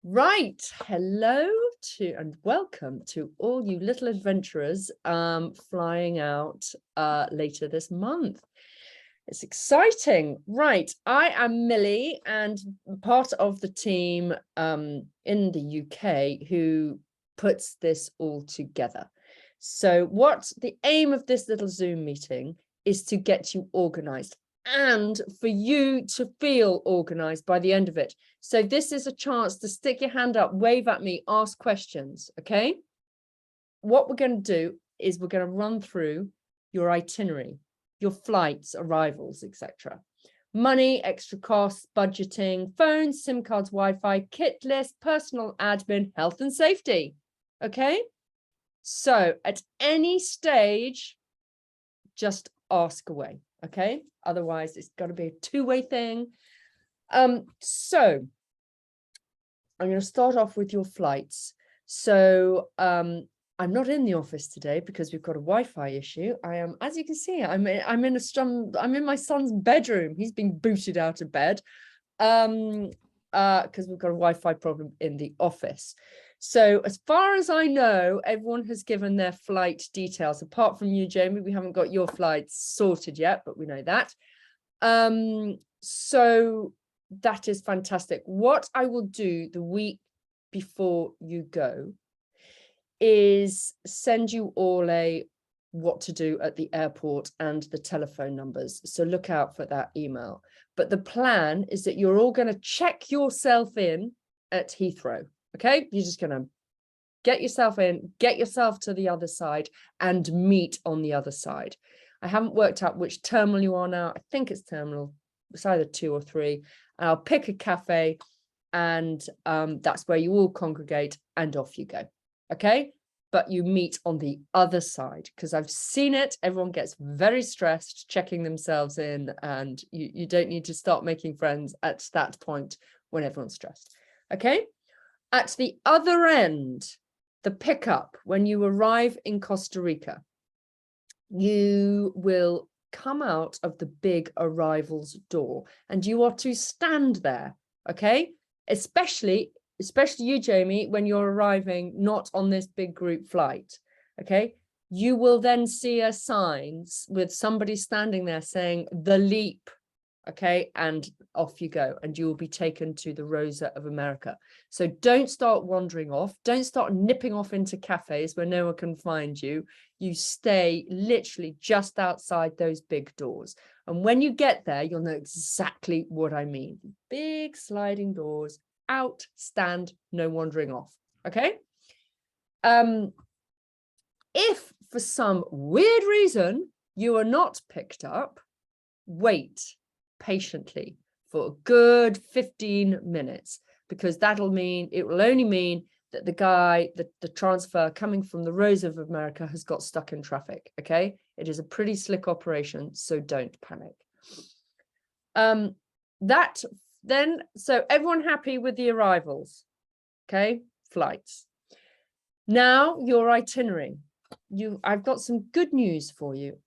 Right. Hello to and welcome to all you little adventurers flying out later this month. It's exciting. Right. I am Millie and part of the team in the UK who puts this all together. So what the aim of this little Zoom meeting is to get you organized and for you to feel organized by the end of it. So this is a chance to stick your hand up, wave at me, ask questions, okay? What we're going to do is we're going to run through your itinerary, your flights, arrivals, etc. Money, extra costs, budgeting, phones, SIM cards, Wi-Fi, kit list, personal admin, health and safety, okay? So at any stage, just ask away, okay? Otherwise, it's got to be a two-way thing. So I'm going to start off with your flights. So I'm not in the office today because we've got a Wi-Fi issue. I am, as you can see, I'm in my son's bedroom. He's been booted out of bed because we've got a Wi-Fi problem in the office. So as far as I know, everyone has given their flight details. Apart from you, Jamie, we haven't got your flights sorted yet, but we know that. So that is fantastic. What I will do the week before you go is send you all a what to do at the airport and the telephone numbers. So look out for that email. But the plan is that you're all going to check yourself in at Heathrow. Okay, you're just going to get yourself in, get yourself to the other side and meet on the other side. I haven't worked out which terminal you are now. I think it's it's either 2 or 3. I'll pick a cafe and that's where you all congregate and off you go. Okay, but you meet on the other side because I've seen it. Everyone gets very stressed checking themselves in and you don't need to start making friends at that point when everyone's stressed. Okay. At the other end, the pickup, when you arrive in Costa Rica, you will come out of the big arrivals door and you are to stand there, okay? Especially you, Jamie, when you're arriving not on this big group flight, okay? You will then see a sign with somebody standing there saying the leap, okay, and off you go and you will be taken to the Rosa of America. So don't start wandering off, don't start nipping off into cafes where no one can find you. You stay literally just outside those big doors, and when you get there you'll know exactly what I mean. Big sliding doors, out, stand, no wandering off, okay? If for some weird reason you are not picked up, wait patiently for a good 15 minutes, because it will only mean that the transfer coming from the Rose of America has got stuck in traffic. Okay, it is a pretty slick operation, so don't panic. So everyone happy with the arrivals? Okay, flights. Now your itinerary. I've got some good news for you.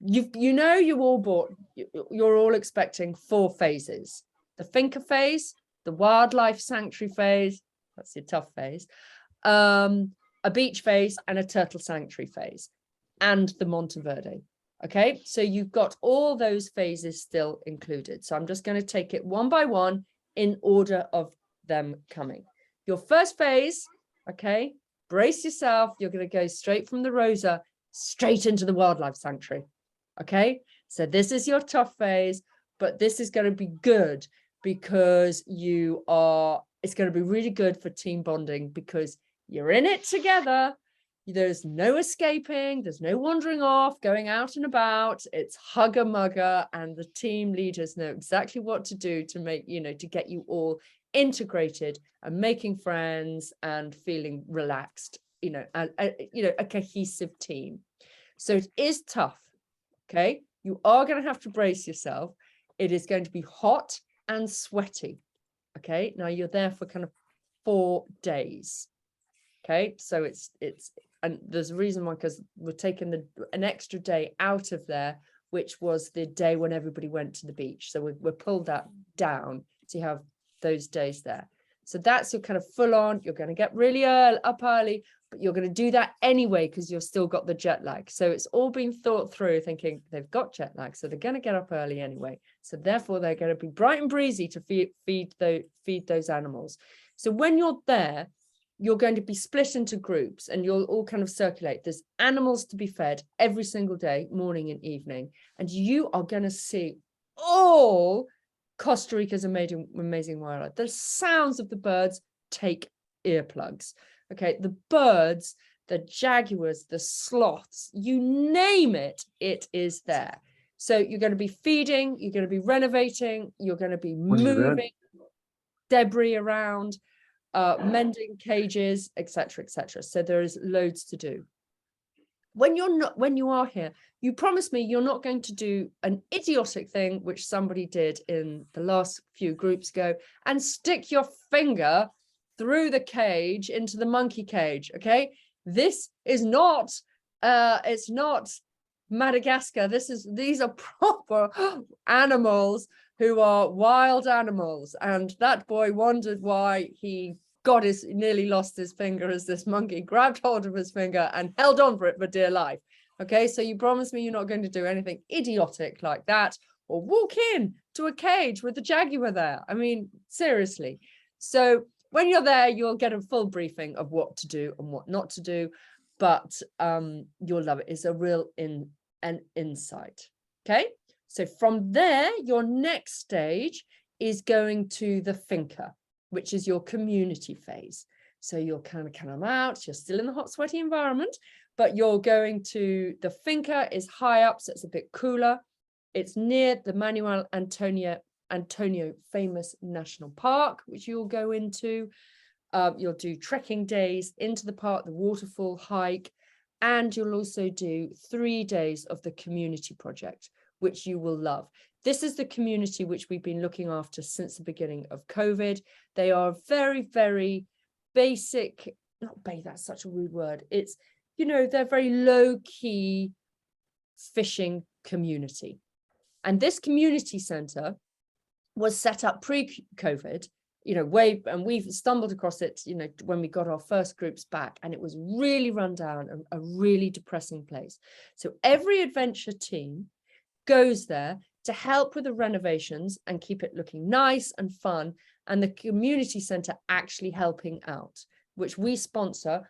You're all expecting 4 phases: the Finca phase, the wildlife sanctuary phase, that's your tough phase, a beach phase and a turtle sanctuary phase, and the Monteverde. Okay, so you've got all those phases still included. So I'm just going to take it one by one in order of them coming. Your first phase, okay, brace yourself, you're going to go straight from the Rosa straight into the wildlife sanctuary. Okay, so this is your tough phase, but this is going to be good because it's going to be really good for team bonding because you're in it together. There's no escaping, there's no wandering off, going out and about. It's hugger mugger, and the team leaders know exactly what to do to make, to get you all integrated and making friends and feeling relaxed, a cohesive team. So it is tough. Okay, you are going to have to brace yourself. It is going to be hot and sweaty. Okay, now you're there for kind of 4 days. Okay, so and there's a reason why, because we're taking an extra day out of there, which was the day when everybody went to the beach. So we're pulled that down. So you have those days there. So that's your kind of full on, you're going to get really up early, but you're going to do that anyway because you've still got the jet lag. So it's all been thought through, thinking they've got jet lag, so they're going to get up early anyway. So therefore they're going to be bright and breezy to feed those animals. So when you're there, you're going to be split into groups and you'll all kind of circulate. There's animals to be fed every single day, morning and evening. And you are going to see all Costa Rica's amazing wildlife. The sounds of the birds take earplugs. Okay, the birds, the jaguars, the sloths, you name it, it is there. So you're going to be feeding, you're going to be renovating, you're going to be moving debris around, mending cages, etc., etc. So there is loads to do. When you are here, you promise me you're not going to do an idiotic thing which somebody did in the last few groups ago and stick your finger through the cage into the monkey cage. Okay, this is not it's not Madagascar. These are proper animals who are wild animals, and that boy wondered why he nearly lost his finger as this monkey grabbed hold of his finger and held on for it for dear life. Okay, so you promise me you're not going to do anything idiotic like that or walk in to a cage with the jaguar there. I mean, seriously. So when you're there, you'll get a full briefing of what to do and what not to do, but you'll love it. It's a real insight. Okay, so from there, your next stage is going to the finca, which is your community phase. So you're kind of come out, you're still in the hot, sweaty environment, but you're going to the finca is high up, so it's a bit cooler. It's near the Manuel Antonio famous National Park, which you'll go into. You'll do trekking days into the park, the waterfall hike, and you'll also do 3 days of the community project, which you will love. This is the community which we've been looking after since the beginning of COVID. They are very, very basic, that's such a rude word. It's, they're very low key fishing community. And this community center was set up pre-COVID, and we've stumbled across it, when we got our first groups back, and it was really run down, a really depressing place. So every adventure team goes there to help with the renovations and keep it looking nice and fun, and the community center actually helping out, which we sponsor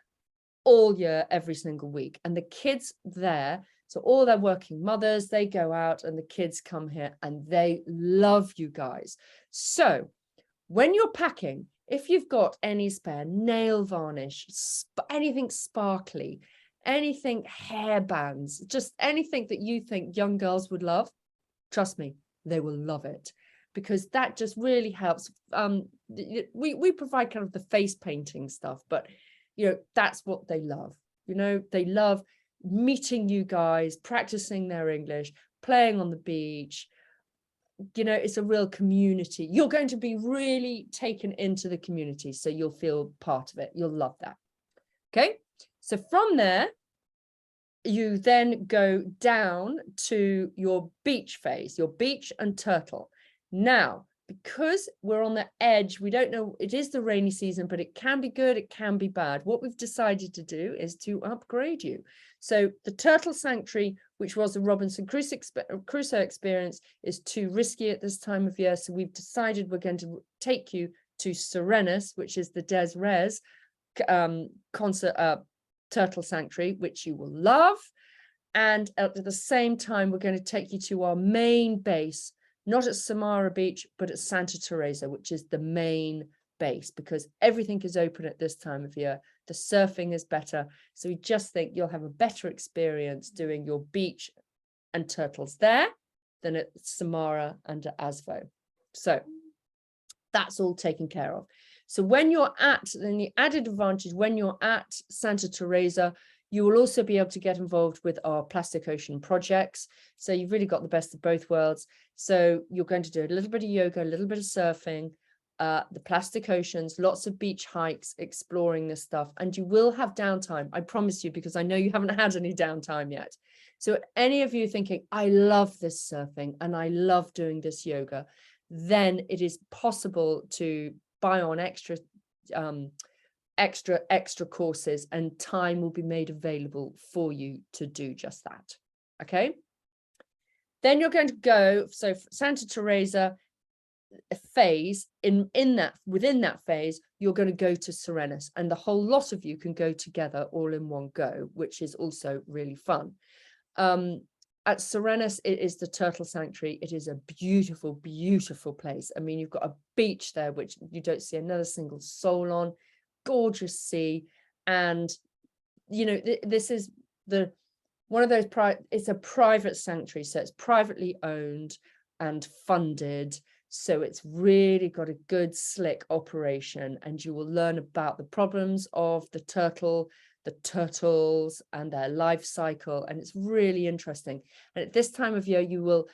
all year, every single week. And the kids there, so all their working mothers, they go out and the kids come here and they love you guys. So when you're packing, if you've got any spare nail varnish, anything sparkly, anything hair bands, just anything that you think young girls would love, trust me, they will love it, because that just really helps. We provide kind of the face painting stuff, but that's what they love. They love meeting you guys, practicing their English, playing on the beach. It's a real community. You're going to be really taken into the community, so you'll feel part of it. You'll love that. Okay, so from there, you then go down to your beach phase, your beach and turtle. Now, because we're on the edge, we don't know, it is the rainy season, but it can be good, it can be bad. What we've decided to do is to upgrade you. So the turtle sanctuary, which was the Robinson Crusoe experience, is too risky at this time of year. So we've decided we're going to take you to Cirenas, which is the Des Res turtle sanctuary, which you will love. And at the same time, we're going to take you to our main base, not at Samara Beach, but at Santa Teresa, which is the main base, because everything is open at this time of year. The surfing is better. So we just think you'll have a better experience doing your beach and turtles there than at Samara and at Asvo. So that's all taken care of. So when you're then the added advantage, when you're at Santa Teresa, you will also be able to get involved with our Plastic Ocean projects. So you've really got the best of both worlds. So you're going to do a little bit of yoga, a little bit of surfing, the plastic oceans, lots of beach hikes, exploring this stuff. And you will have downtime, I promise you, because I know you haven't had any downtime yet. So any of you thinking, I love this surfing and I love doing this yoga, then it is possible to buy on extra courses, and time will be made available for you to do just that. Okay. Then you're going to go, so Santa Teresa phase, within that phase, you're going to go to Cirenas, and the whole lot of you can go together all in one go, which is also really fun. At Cirenas, it is the turtle sanctuary. It is a beautiful, beautiful place. I mean, you've got a beach there, which you don't see another single soul on, gorgeous sea. And, you know, this is one of those, it's a private sanctuary. So it's privately owned and funded. So it's really got a good, slick operation. And you will learn about the problems of the turtles and their life cycle, and it's really interesting. And at this time of year, you will,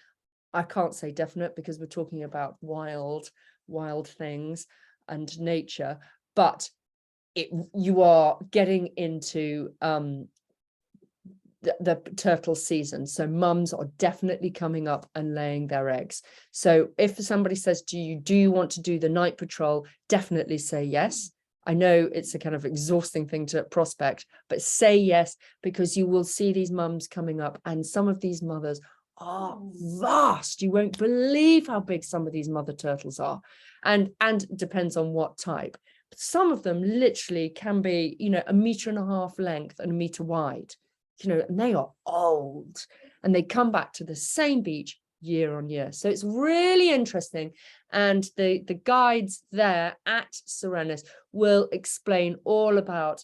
I can't say definite because we're talking about wild things and nature, but you are getting into the turtle season. So mums are definitely coming up and laying their eggs. So if somebody says, do you want to do the night patrol, definitely say yes. I know it's a kind of exhausting thing to prospect, but say yes, because you will see these mums coming up, and some of these mothers are vast. You won't believe how big some of these mother turtles are, and depends on what type. But some of them literally can be, you know, 1.5 meters length and 1 meter wide, you know, and they are old, and they come back to the same beach year on year. So it's really interesting. And the guides there at Cirenas will explain all about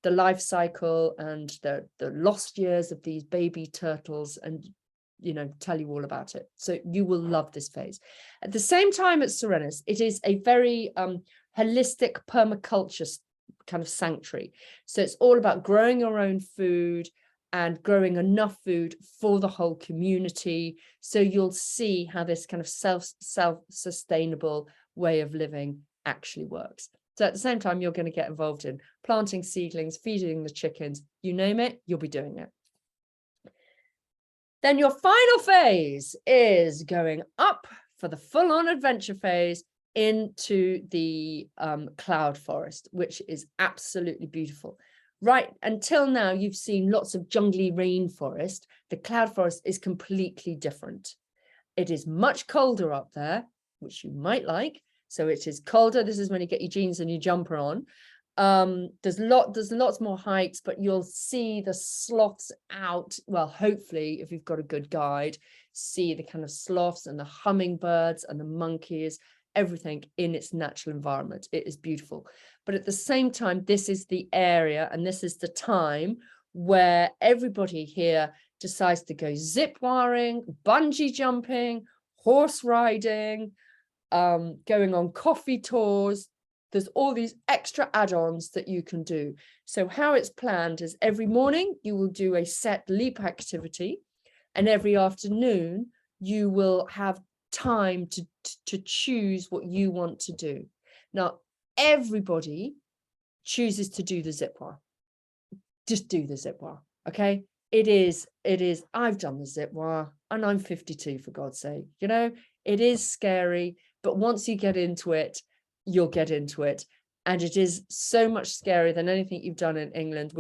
the life cycle and the lost years of these baby turtles, and, you know, tell you all about it. So you will love this phase. At the same time at Cirenas, it is a very holistic permaculture kind of sanctuary. So it's all about growing your own food and growing enough food for the whole community. So you'll see how this kind of self-sustainable way of living actually works. So at the same time, you're going to get involved in planting seedlings, feeding the chickens, you name it, you'll be doing it. Then your final phase is going up for the full-on adventure phase into the cloud forest, which is absolutely beautiful. Right until now, you've seen lots of jungly rainforest. The cloud forest is completely different. It is much colder up there, which you might like. So it is colder. This is when you get your jeans and your jumper on. There's lots more hikes, but you'll see the sloths out. Well, hopefully, if you've got a good guide, see the kind of sloths and the hummingbirds and the monkeys, everything in its natural environment. It is beautiful. But at the same time, this is the area, and this is the time where everybody here decides to go zip wiring, bungee jumping, horse riding, going on coffee tours. There's all these extra add-ons that you can do. So how it's planned is every morning you will do a set leap activity, and every afternoon you will have time to choose what you want to do. Now, everybody chooses to do the zip wire. Just do the zip wire, okay? It is, I've done the zip wire, and I'm 52, for God's sake. You know, it is scary, but once you get into it, you'll get into it. And it is so much scarier than anything you've done in England.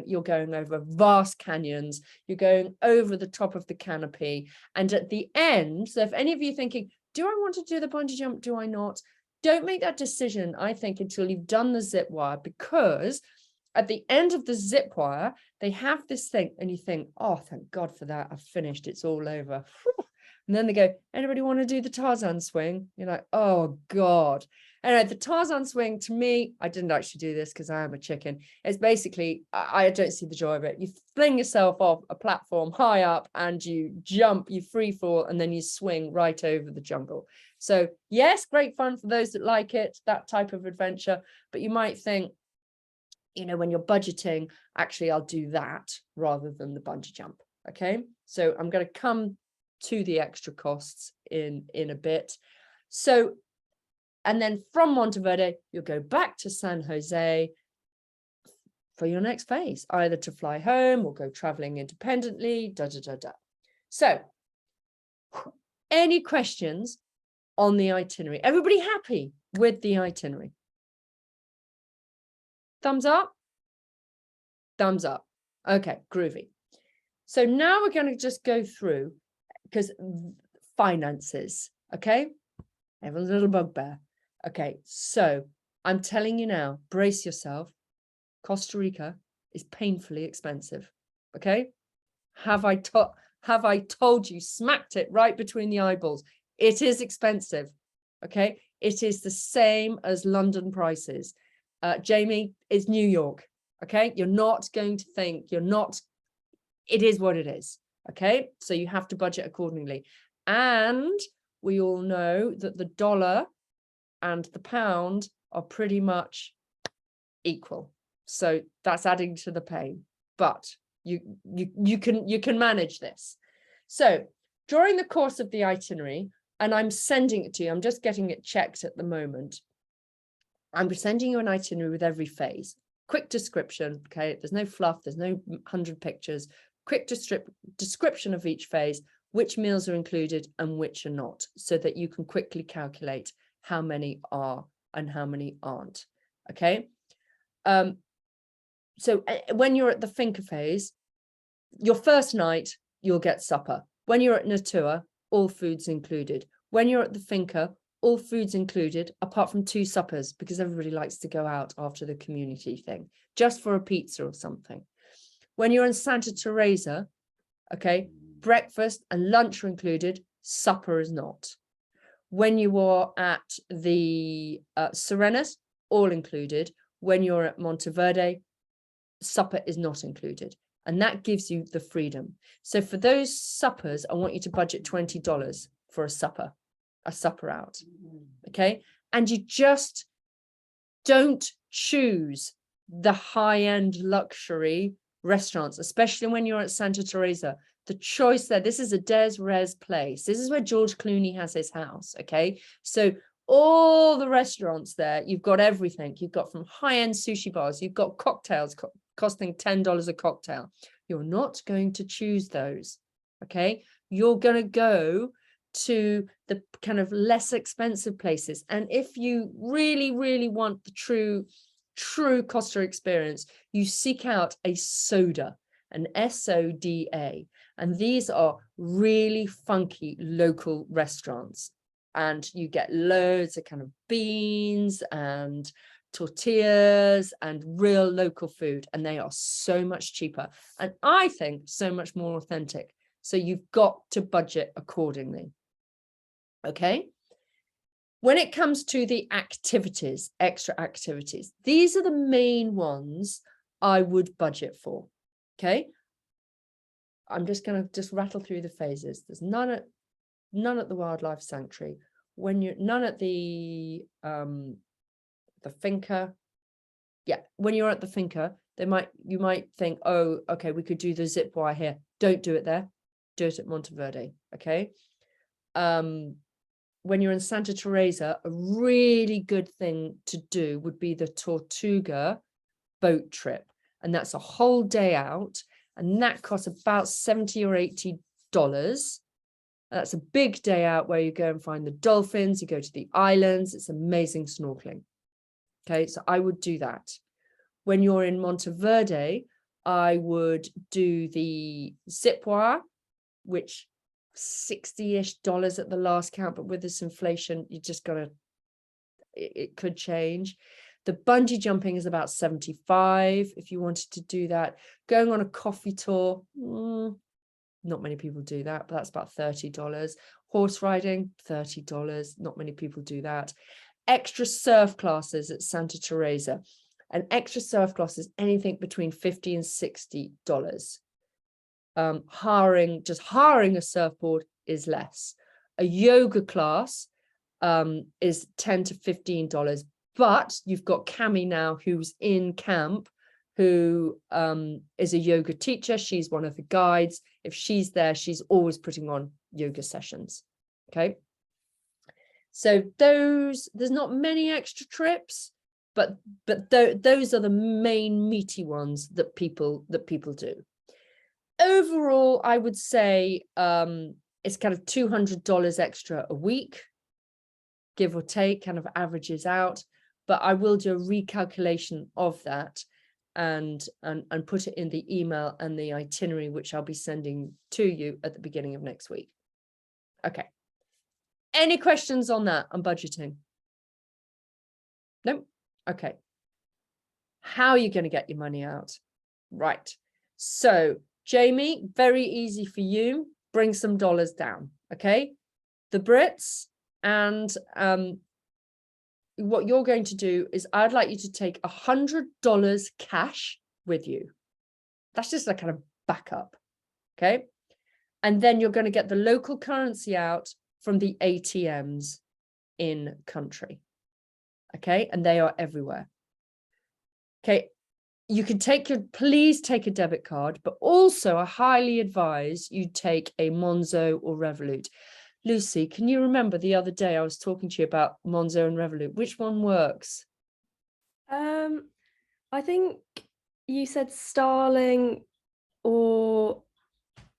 You're going over vast canyons, you're going over the top of the canopy. And at the end, so if any of you are thinking, do I want to do the bungee jump? Do I not? Don't make that decision, I think, until you've done the zip wire, because at the end of the zip wire, they have this thing, and you think, oh, thank God for that. I've finished. It's all over. And then they go, anybody want to do the Tarzan swing? You're like, oh, God. Anyway, the Tarzan swing, to me, I didn't actually do this because I am a chicken. It's basically, I don't see the joy of it. You fling yourself off a platform high up and you jump, you free fall, and then you swing right over the jungle. So yes, great fun for those that like it, that type of adventure. But you might think, you know, when you're budgeting, actually, I'll do that rather than the bungee jump. Okay, so I'm going to come to the extra costs in a bit. So, and then from Monteverde, you'll go back to San Jose for your next phase, either to fly home or go traveling independently, So any questions on the itinerary? Everybody happy with the itinerary? Thumbs up? Thumbs up. Okay, groovy. So now we're going to just go through, because finances, okay? Everyone's a little bugbear. Okay, so I'm telling you now, brace yourself. Costa Rica is painfully expensive, okay? Have I told you, smacked it right between the eyeballs? It is expensive, okay? It is the same as London prices. Jamie, it's New York, okay? You're not going to think, it is what it is, okay? So you have to budget accordingly. And we all know that the dollar and the pound are pretty much equal. So that's adding to the pain, but you can manage this. So during the course of the itinerary, and I'm sending it to you, I'm just getting it checked at the moment. I'm sending you an itinerary with every phase. Quick description, okay? There's no fluff, there's no 100 pictures. Quick description of each phase, which meals are included and which are not, so that you can quickly calculate how many are and how many aren't, okay? So when you're at the finca phase, your first night, you'll get supper. When you're at Natura, all foods included. When you're at the finca, all foods included, apart from 2 suppers, because everybody likes to go out after the community thing, just for a pizza or something. When you're in Santa Teresa, okay, breakfast and lunch are included, supper is not. When you are at the Cirenas, all included. When you're at Monteverde, supper is not included. And that gives you the freedom. So for those suppers, I want you to budget $20 for a supper out, okay? And you just don't choose the high-end luxury restaurants, especially when you're at Santa Teresa. The choice there, this is a des res place. This is where George Clooney has his house, okay? So all the restaurants there, you've got everything. You've got from high-end sushi bars, you've got cocktails costing $10 a cocktail. You're not going to choose those, okay? You're going to go to the kind of less expensive places. And if you really, really want the true Costa experience, you seek out a soda, an SODA. And these are really funky local restaurants. And you get loads of kind of beans and tortillas and real local food. And they are so much cheaper. And I think so much more authentic. So you've got to budget accordingly. Okay. When it comes to the activities, extra activities, these are the main ones I would budget for. Okay. I'm just going to rattle through the phases. There's none at the wildlife sanctuary. None at the finca. Yeah, when you're at the finca, you might think, oh, okay, we could do the zip wire here. Don't do it there. Do it at Monteverde. Okay. When you're in Santa Teresa, a really good thing to do would be the Tortuga boat trip. And that's a whole day out. And that costs about $70 or $80. That's a big day out where you go and find the dolphins, you go to the islands. It's amazing snorkeling. Okay, so I would do that. When you're in Monteverde, I would do the zip wire, which $60-ish at the last count, but with this inflation, you just gotta, it could change. The bungee jumping is about $75 if you wanted to do that. Going on a coffee tour, not many people do that, but that's about $30. Horse riding, $30. Not many people do that. Extra surf classes at Santa Teresa. An extra surf class is anything between $50 and $60. Hiring a surfboard is less. A yoga class is $10 to $15. But you've got Cami now, who's in camp, who is a yoga teacher. She's one of the guides. If she's there, she's always putting on yoga sessions. Okay. So there's not many extra trips, but those are the main meaty ones that people do. Overall, I would say it's kind of $200 extra a week. give or take, kind of averages out, but I will do a recalculation of that and put it in the email and the itinerary, which I'll be sending to you at the beginning of next week. Okay. Any questions on that, on budgeting? No? Okay. How are you going to get your money out? Right. So, Jamie, very easy for you. Bring some dollars down. Okay. The Brits, and what you're going to do is I'd like you to take $100 cash with you. That's just a kind of backup. Okay. And then you're going to get the local currency out from the ATMs in country. Okay. And they are everywhere. Okay. You can please take a debit card, but also I highly advise you take a Monzo or Revolut. Lucy, can you remember the other day I was talking to you about Monzo and Revolut? Which one works? I think you said Starling, or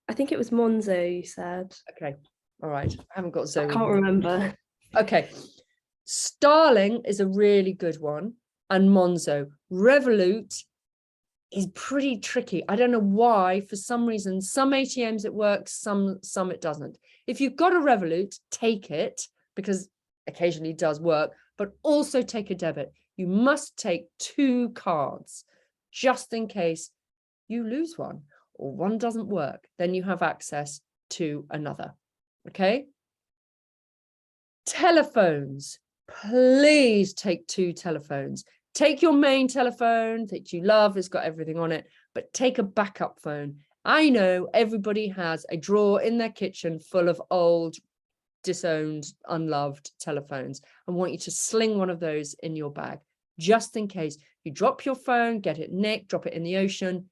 I think it was Monzo you said. Okay. All right. I haven't got Zoe. I can't remember. Okay. Starling is a really good one. And Monzo. Revolut is pretty tricky. I don't know why. For some reason, some ATMs it works, some it doesn't. If you've got a Revolut, take it, because occasionally it does work, but also take a debit. You must take 2 cards just in case you lose one or one doesn't work. Then you have access to another. Okay. Telephones. Please take 2 telephones. Take your main telephone that you love, it's got everything on it, but take a backup phone. I know everybody has a drawer in their kitchen full of old, disowned, unloved telephones. I want you to sling one of those in your bag, just in case you drop your phone, get it nicked, drop it in the ocean,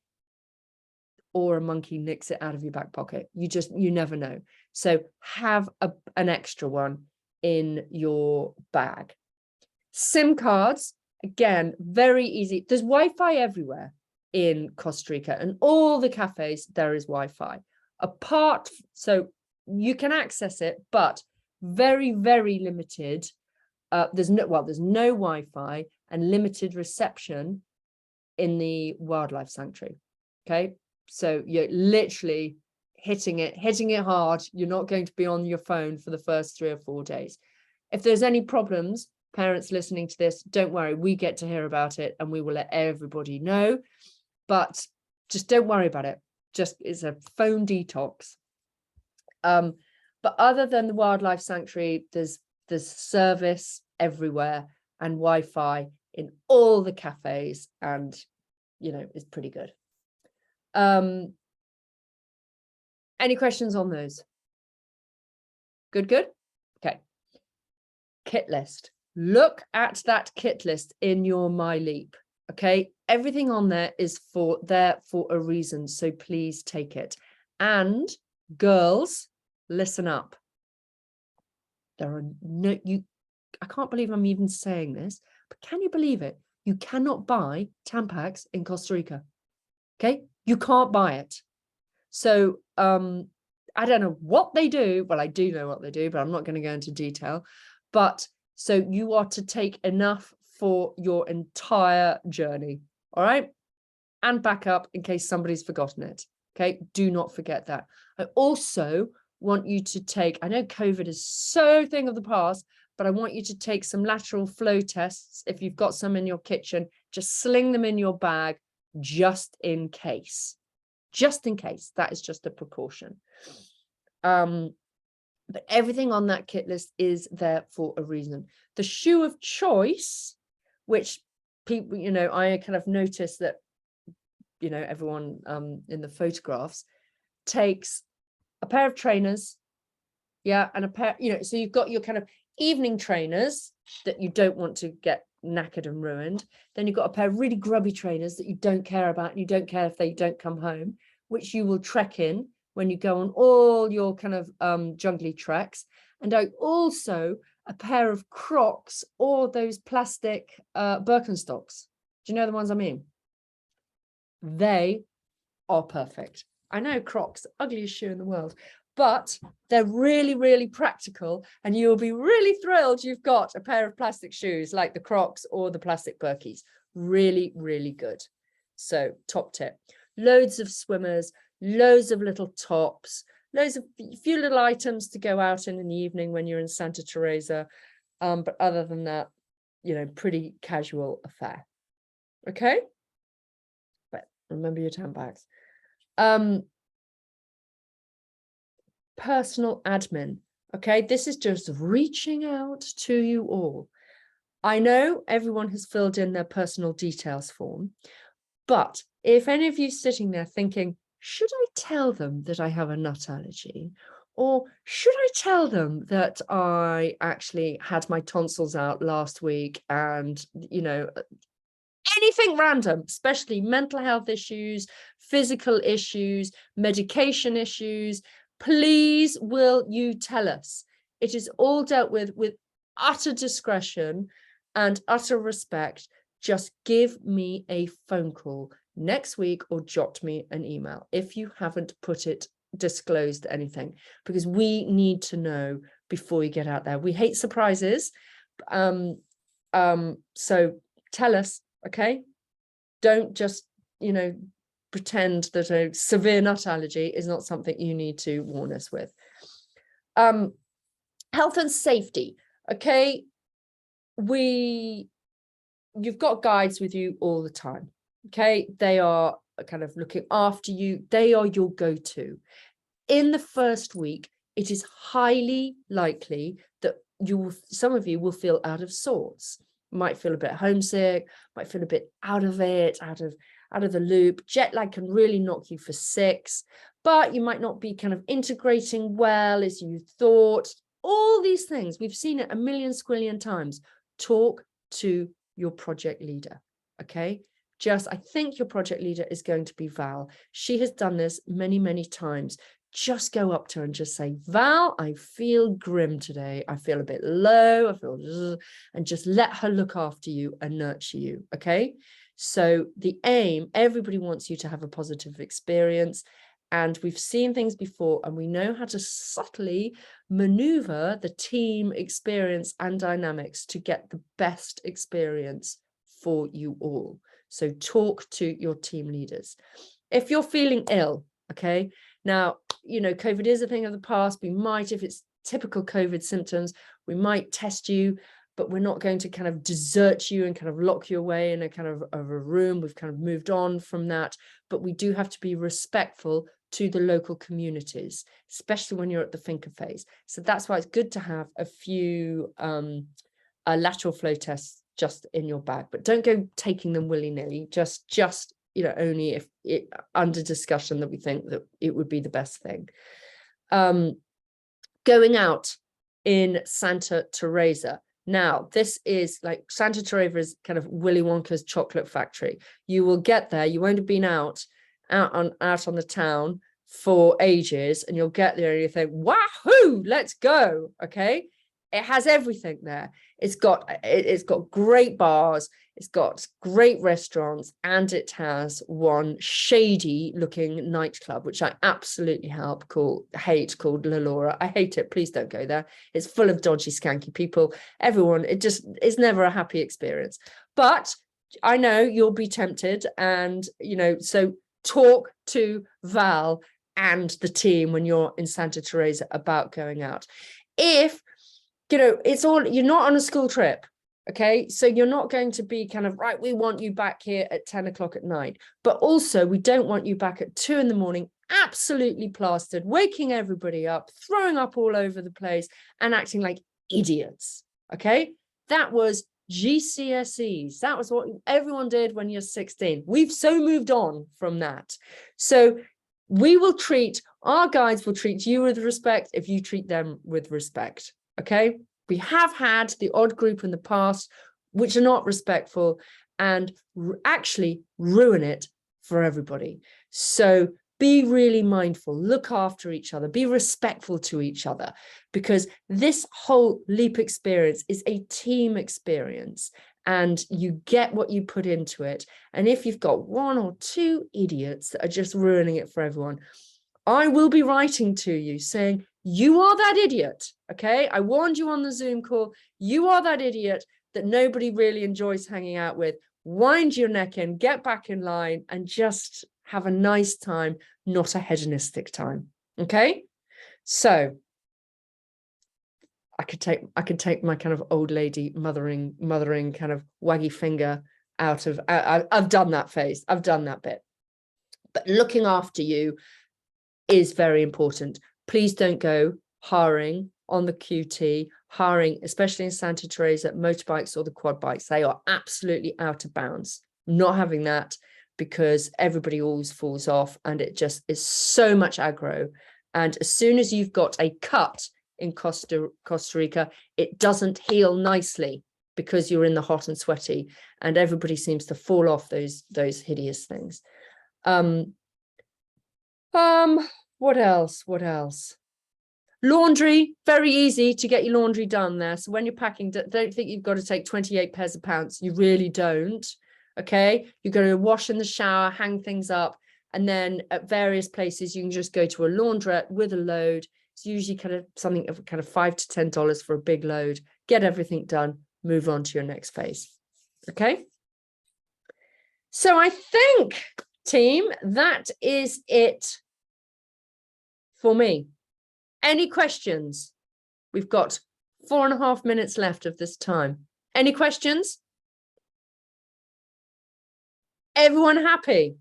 or a monkey nicks it out of your back pocket. You never know. So have an extra one in your bag. SIM cards. Again, very easy. There's Wi-Fi everywhere in Costa Rica, and all the cafes, there is Wi-Fi. So you can access it, but very, very limited. There's no Wi-Fi and limited reception in the wildlife sanctuary. Okay. So you're literally hitting it hard. You're not going to be on your phone for the first 3 or 4 days. If there's any problems, parents listening to this, don't worry, we get to hear about it and we will let everybody know, but just don't worry about it. Just it's a phone detox. But other than the wildlife sanctuary, there's service everywhere and Wi-Fi in all the cafes, and it's pretty good. Any questions on those? Good. Okay. Kit list. Look at that kit list in your MyLeap. Okay, everything on there is there for a reason, so please take it. And girls, listen up. I can't believe I'm even saying this, but can you believe it? You cannot buy Tampax in Costa Rica. Okay, you can't buy it. So I don't know what they do. Well, I do know what they do, but I'm not going to go into detail. But so you are to take enough for your entire journey. All right. And back up in case somebody's forgotten it. Okay. Do not forget that. I also want you to take, I know COVID is so thing of the past, but I want you to take some lateral flow tests. If you've got some in your kitchen, just sling them in your bag just in case. Just in case. That is just a precaution. But everything on that kit list is there for a reason. The shoe of choice, which people, I kind of noticed that, everyone in the photographs takes a pair of trainers, and a pair, so you've got your kind of evening trainers that you don't want to get knackered and ruined. Then you've got a pair of really grubby trainers that you don't care about, and you don't care if they don't come home, which you will trek in when you go on all your kind of jungly treks. And also a pair of Crocs or those plastic Birkenstocks. Do you know the ones I mean? They are perfect. I know Crocs, ugliest shoe in the world, but they're really, really practical, and you'll be really thrilled you've got a pair of plastic shoes like the Crocs or the plastic Birkies. Really, really good. So top tip. Loads of swimmers, loads of little tops, loads of few little items to go out in the evening when you're in Santa Teresa. But other than that, you know, pretty casual affair. Okay? But remember your handbags. Personal admin. Okay, this is just reaching out to you all. I know everyone has filled in their personal details form, but if any of you sitting there thinking, should I tell them that I have a nut allergy? Or should I tell them that I actually had my tonsils out last week and, you know, anything random, especially mental health issues, physical issues, medication issues, please will you tell us? It is all dealt with utter discretion and utter respect. Just give me a phone call next week or jot me an email if you haven't disclosed anything, because we need to know before you get out there. We hate surprises. So tell us, okay? Don't just, you know, pretend that a severe nut allergy is not something you need to warn us with. Health and safety, okay? You've got guides with you all the time, okay? They are kind of looking after you. They are your go-to. In the first week, it is highly likely that some of you will feel out of sorts, might feel a bit homesick, might feel a bit out of the loop. Jet lag can really knock you for 6, but you might not be kind of integrating well as you thought. All these things, we've seen it a million squillion times. Talk to your project leader, okay? I think your project leader is going to be Val. She has done this many, many times. Just go up to her and just say, Val, I feel grim today. I feel a bit low. And just let her look after you and nurture you, okay? So the aim, everybody wants you to have a positive experience. And we've seen things before, and we know how to subtly maneuver the team experience and dynamics to get the best experience for you all. So talk to your team leaders. If you're feeling ill, okay, now, you know, COVID is a thing of the past. We might, if it's typical COVID symptoms, we might test you, but we're not going to kind of desert you and kind of lock you away in a kind of a room. We've kind of moved on from that, but we do have to be respectful to the local communities, especially when you're at the thinker phase. So that's why it's good to have a few lateral flow tests just in your bag, but don't go taking them willy-nilly, just you know, only if it under discussion that we think that it would be the best thing. Going out in Santa Teresa. Now, this is like Santa Teresa is kind of Willy Wonka's chocolate factory. You will get there, you won't have been out on the town for ages, and you'll get there and you think, wahoo, let's go. Okay, it has everything there. It's got great bars, it's got great restaurants, and it has one shady looking nightclub, which I absolutely hate, called La Laura. I hate it. Please don't go there. It's full of dodgy, skanky people. Everyone, it just is never a happy experience. But I know you'll be tempted, and you know, so talk to Val and the team when you're in Santa Teresa about going out. If you know, you're not on a school trip, okay? So you're not going to be kind of, right, we want you back here at 10 o'clock at night, but also we don't want you back at 2 in the morning, absolutely plastered, waking everybody up, throwing up all over the place and acting like idiots, okay? That was GCSEs. That was what everyone did when you're 16. We've so moved on from that. So our guides will treat you with respect if you treat them with respect. Okay, we have had the odd group in the past which are not respectful and actually ruin it for everybody. So be really mindful, look after each other, be respectful to each other, because this whole LEAP experience is a team experience and you get what you put into it. And if you've got 1 or 2 idiots that are just ruining it for everyone, I will be writing to you saying, you are that idiot. Okay. I warned you on the Zoom call. You are that idiot that nobody really enjoys hanging out with. Wind your neck in, get back in line, and just have a nice time, not a hedonistic time. Okay. So I could take my kind of old lady mothering kind of waggy finger out of, I've done that phase. I've done that bit. But looking after you is very important. Please don't go hiring on the QT, hiring, especially in Santa Teresa, motorbikes or the quad bikes. They are absolutely out of bounds. Not having that, because everybody always falls off and it just is so much aggro. And as soon as you've got a cut in Costa Rica, it doesn't heal nicely because you're in the hot and sweaty, and everybody seems to fall off those hideous things. What else? Laundry, very easy to get your laundry done there. So when you're packing, don't think you've got to take 28 pairs of pants. You really don't. Okay. You're going to wash in the shower, hang things up. And then at various places, you can just go to a laundrette with a load. It's usually kind of something of kind of $5 to $10 for a big load. Get everything done, move on to your next phase. Okay. So I think, team, that is it for me. Any questions? We've got 4.5 minutes left of this time. Any questions? Everyone happy?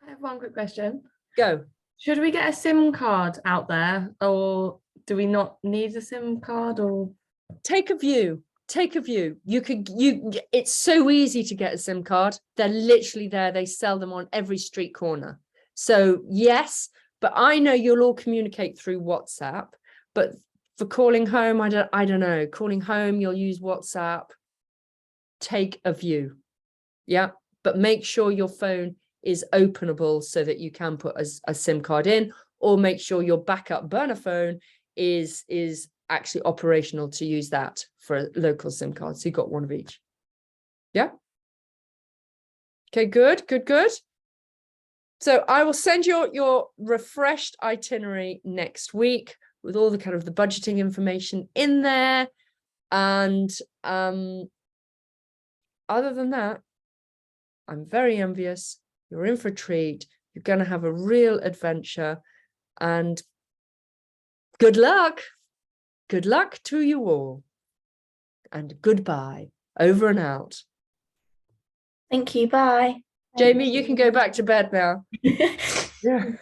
I have one quick question. Go. Should we get a SIM card out there, or do we not need a SIM card? Or take a view. It's so easy to get a SIM card. They're literally there. They sell them on every street corner. So yes, but I know you'll all communicate through WhatsApp. But for calling home, I don't know. Calling home, you'll use WhatsApp. Take a view. Yeah, but make sure your phone is openable so that you can put a SIM card in, or make sure your backup burner phone is actually operational to use that for a local SIM card. So you've got one of each. Yeah. Okay, good. So I will send your refreshed itinerary next week with all the kind of the budgeting information in there. And other than that, I'm very envious. You're in for a treat. You're going to have a real adventure, and good luck. Good luck to you all. And goodbye. Over and out. Thank you. Bye. Jamie, you can go back to bed now. Yeah.